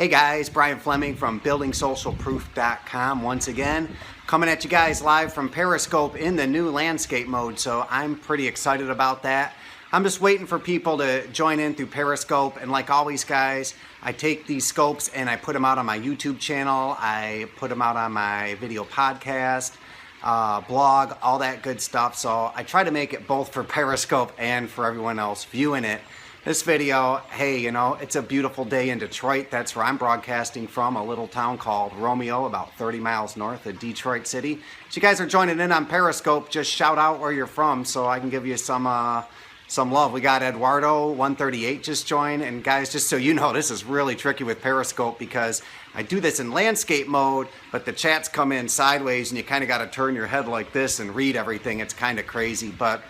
Hey guys, Bryan Fleming from BuildingSocialProof.com once again, coming at you guys live from Periscope in the new landscape mode, so I'm pretty excited about that. I'm just waiting for people to join in through Periscope, and like always guys, I take these scopes and I put them out on my YouTube channel, I put them out on my video podcast, blog, all that good stuff, so I try to make it both for Periscope and for everyone else viewing it. This video, hey, you know, it's a beautiful day in Detroit. That's where I'm broadcasting from, a little town called Romeo, about 30 miles north of Detroit City. So you guys are joining in on Periscope, just shout out where you're from so I can give you some love. We got Eduardo 138 just joined, and guys, just so you know, this is really tricky with Periscope because I do this in landscape mode, but the chats come in sideways and you kind of got to turn your head like this and read everything. It's kind of crazy, but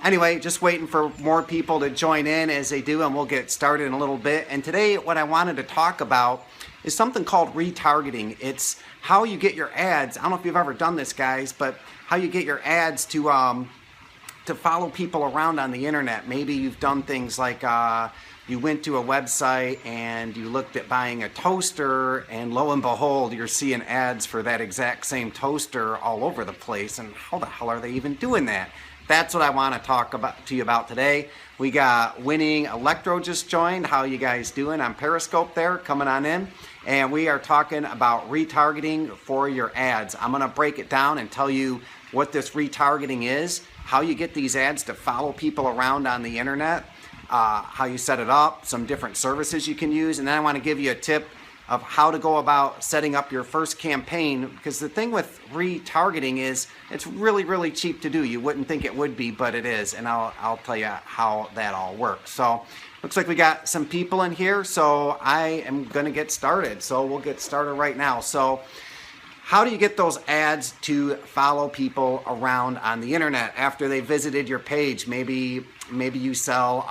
anyway, just waiting for more people to join in as they do, and we'll get started in a little bit. And today what I wanted to talk about is something called retargeting. It's how you get your ads. I don't know if you've ever done this, guys, but how you get your ads to follow people around on the internet. Maybe you've done things like you went to a website and you looked at buying a toaster, and lo and behold, you're seeing ads for that exact same toaster all over the place. And how the hell are they even doing that? That's what I want to talk to you about today. We got Winning Electro just joined. How you guys doing on Periscope there? Coming on in. And we are talking about retargeting for your ads. I'm going to break it down and tell you what this retargeting is, how you get these ads to follow people around on the internet, how you set it up, some different services you can use, and then I want to give you a tip of how to go about setting up your first campaign, because the thing with retargeting is it's really cheap to do. You wouldn't think it would be, but it is, and I'll tell you how that all works. So looks like we got some people in here, so I am going to get started. So we'll get started right now. So how do you get those ads to follow people around on the internet after they visited your page? Maybe you sell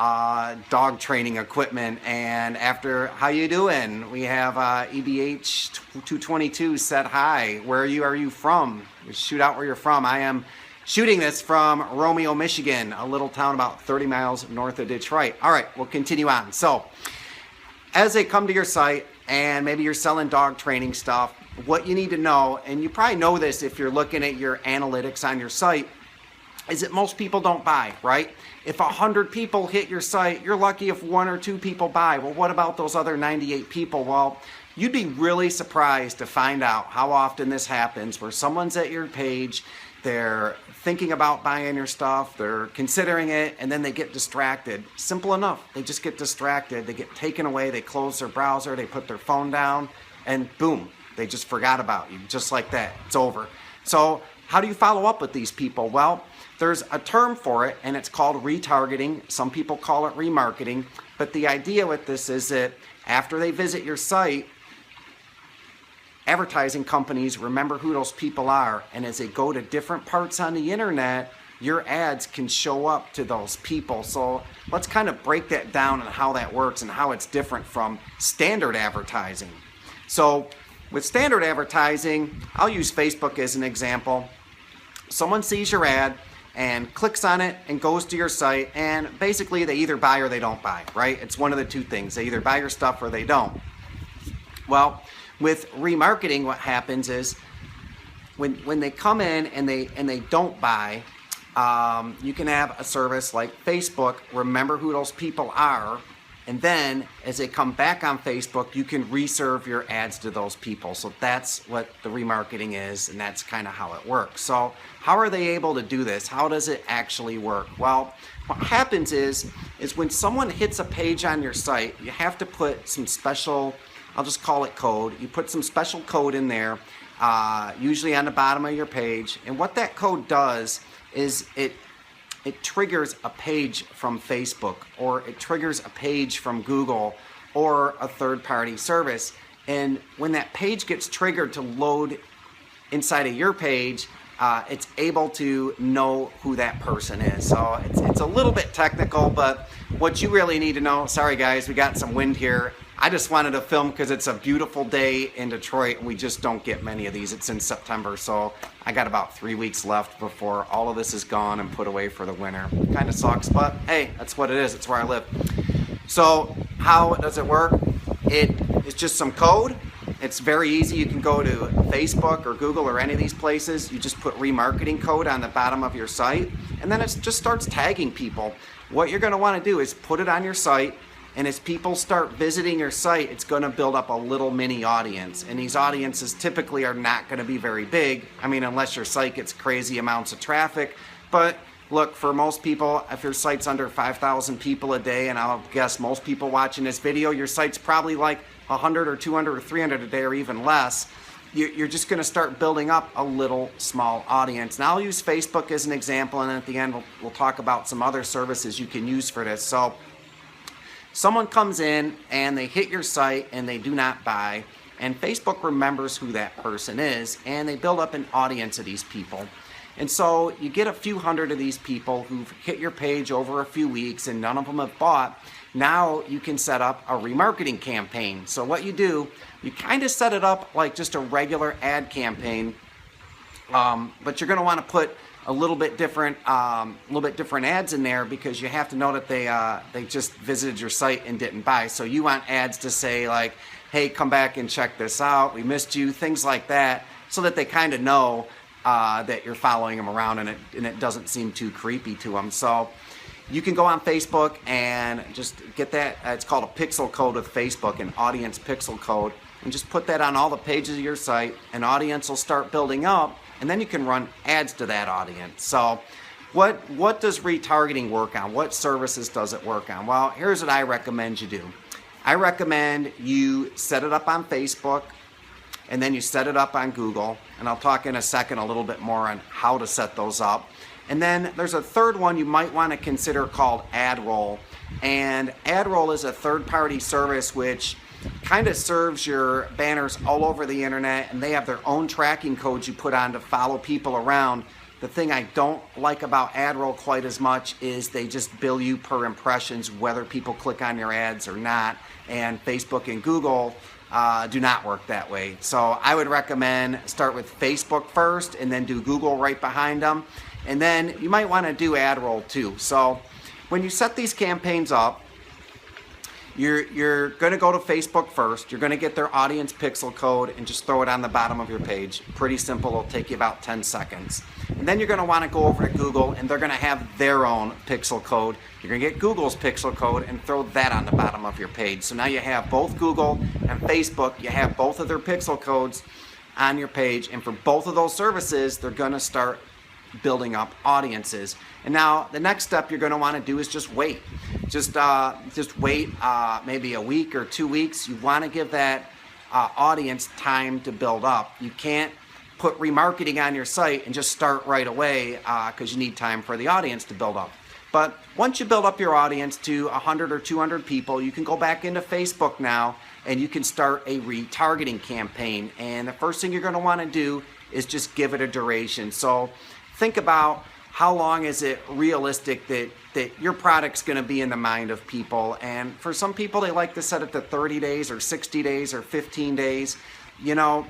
dog training equipment, and after, how you doing? We have EBH 222 said hi. Where are you from? Shoot out where you're from. I am shooting this from Romeo, Michigan, a little town about 30 miles north of Detroit. All right, we'll continue on. So as they come to your site, and maybe you're selling dog training stuff, what you need to know, and you probably know this if you're looking at your analytics on your site, is that most people don't buy, right? If 100 people hit your site, you're lucky if 1 or 2 people buy. Well, what about those other 98 people? Well, you'd be really surprised to find out how often this happens, where someone's at your page, they're thinking about buying your stuff, they're considering it, and then they get distracted. Simple enough. They just get distracted. They get taken away. They close their browser. They put their phone down, and boom, they just forgot about you. Just like that. It's over. So how do you follow up with these people? Well, there's a term for it, and it's called retargeting. Some people call it remarketing. But the idea with this is that after they visit your site, advertising companies remember who those people are, and as they go to different parts on the internet, your ads can show up to those people. So let's kind of break that down and how that works and how it's different from standard advertising. So with standard advertising, I'll use Facebook as an example. Someone sees your ad and clicks on it and goes to your site, and basically they either buy or they don't buy, right? It's one of the two things. They either buy your stuff or they don't. Well, with remarketing, what happens is when they come in and they don't buy, you can have a service like Facebook remember who those people are, and then as they come back on Facebook, you can reserve your ads to those people. So that's what the remarketing is, and that's kind of how it works. So how are they able to do this? How does it actually work? Well, what happens is when someone hits a page on your site, you have to put some special, I'll just call it code. You put some special code in there, usually on the bottom of your page. And what that code does is it triggers a page from Facebook, or it triggers a page from Google or a third-party service. And when that page gets triggered to load inside of your page, it's able to know who that person is. So it's a little bit technical, but what you really need to know, sorry guys, we got some wind here. I just wanted to film because it's a beautiful day in Detroit, and we just don't get many of these. It's in September, so I got about 3 weeks left before all of this is gone and put away for the winter. Kind of sucks, but hey, that's what it is. It's where I live. So how does it work? It's just some code. It's very easy. You can go to Facebook or Google or any of these places. You just put remarketing code on the bottom of your site, and then it just starts tagging people. What you're going to want to do is put it on your site, and as people start visiting your site, it's going to build up a little mini audience. And these audiences typically are not going to be very big. I mean, unless your site gets crazy amounts of traffic. But look, for most people, if your site's under 5,000 people a day, and I'll guess most people watching this video, your site's probably like 100 or 200 or 300 a day or even less. You're just going to start building up a little small audience. Now I'll use Facebook as an example, and then at the end we'll talk about some other services you can use for this. So someone comes in and they hit your site and they do not buy, and Facebook remembers who that person is, and they build up an audience of these people. And so you get a few hundred of these people who've hit your page over a few weeks and none of them have bought. Now you can set up a remarketing campaign. So what you do, you kind of set it up like just a regular ad campaign, but you're going to want to put a little bit different ads in there, because you have to know that they just visited your site and didn't buy. So you want ads to say like, hey, come back and check this out, we missed you, things like that, so that they kind of know that you're following them around, and it doesn't seem too creepy to them. So you can go on Facebook and just get that, it's called a pixel code with Facebook, an audience pixel code, and just put that on all the pages of your site. An audience will start building up, and then you can run ads to that audience. So what does retargeting work on? What services does it work on? Well, here's what I recommend you do. I recommend you set it up on Facebook, and then you set it up on Google, and I'll talk in a second a little bit more on how to set those up. And then there's a third one you might want to consider called AdRoll. And AdRoll is a third-party service which kind of serves your banners all over the internet, and they have their own tracking codes you put on to follow people around. The thing I don't like about AdRoll quite as much is they just bill you per impressions, whether people click on your ads or not. And Facebook and Google do not work that way. So I would recommend start with Facebook first and then do Google right behind them. And then you might want to do AdRoll too. So when you set these campaigns up, you're going to go to Facebook first. You're going to get their audience pixel code and just throw it on the bottom of your page. Pretty simple. It'll take you about 10 seconds. And then you're going to want to go over to Google, and they're going to have their own pixel code. You're going to get Google's pixel code and throw that on the bottom of your page. So now you have both Google and Facebook. You have both of their pixel codes on your page. And for both of those services, they're going to start building up audiences. And now the next step you're going to want to do is just wait. Just wait maybe a week or 2 weeks. You want to give that audience time to build up. You can't put remarketing on your site and just start right away because you need time for the audience to build up. But once you build up your audience to 100 or 200 people, you can go back into Facebook now and you can start a retargeting campaign. And the first thing you're going to want to do is just give it a duration. So think about how long is it realistic that your product's going to be in the mind of people. And for some people, they like to set it to 30 days or 60 days or 15 days. You know,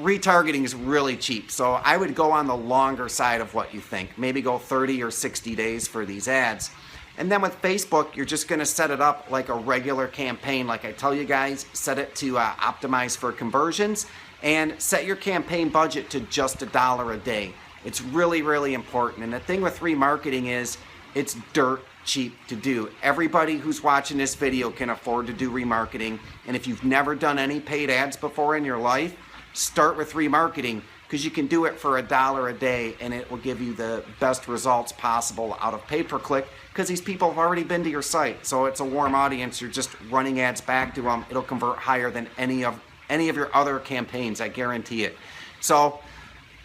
retargeting is really cheap. So I would go on the longer side of what you think. Maybe go 30 or 60 days for these ads. And then with Facebook, you're just going to set it up like a regular campaign. Like I tell you guys, set it to optimize for conversions and set your campaign budget to just $1 a day. It's really, really important. And the thing with remarketing is it's dirt cheap to do. Everybody who's watching this video can afford to do remarketing. And if you've never done any paid ads before in your life, start with remarketing because you can do it for $1 a day and it will give you the best results possible out of pay-per-click because these people have already been to your site. So it's a warm audience. You're just running ads back to them. It'll convert higher than any of your other campaigns. I guarantee it. So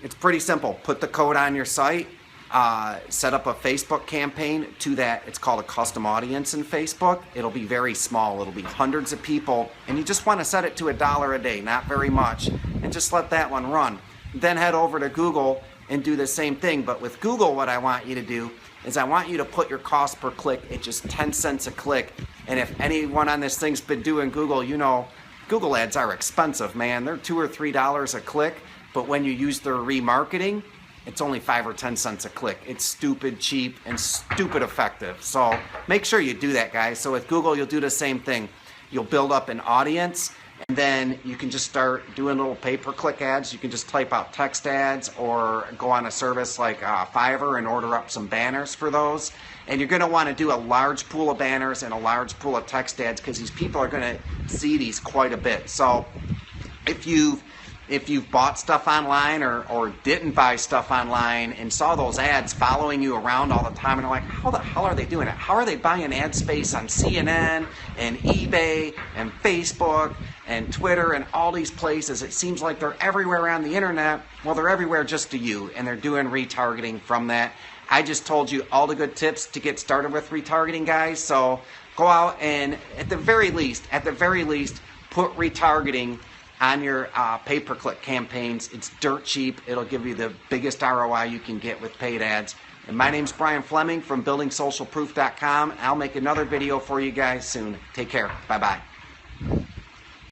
it's pretty simple. Put the code on your site, set up a Facebook campaign to that. It's called a custom audience in Facebook. It'll be very small. It'll be hundreds of people, and you just want to set it to $1 a day, not very much, and just let that one run. Then head over to Google and do the same thing. But with Google, what I want you to do is I want you to put your cost per click at just 10 cents a click. And if anyone on this thing's been doing Google, you know Google ads are expensive, man. They're $2 or $3 a click. But when you use their remarketing, it's only 5 or 10 cents a click. It's stupid cheap and stupid effective. So make sure you do that, guys. So with Google, you'll do the same thing. you'll build up an audience, and then you can just start doing little pay-per-click ads. You can just type out text ads or go on a service like Fiverr and order up some banners for those. And you're going to want to do a large pool of banners and a large pool of text ads because these people are going to see these quite a bit. So if you've bought stuff online or didn't buy stuff online and saw those ads following you around all the time and are like, how the hell are they doing it? How are they buying ad space on CNN and eBay and Facebook and Twitter and all these places? It seems like they're everywhere around the internet. Well, they're everywhere just to you, and they're doing retargeting from that. I just told you all the good tips to get started with retargeting, guys. So go out and at the very least, put retargeting on your pay-per-click campaigns. It's dirt cheap. It'll give you the biggest ROI you can get with paid ads. And my name's Bryan Fleming from buildingsocialproof.com. I'll make another video for you guys soon. Take care. Bye-bye.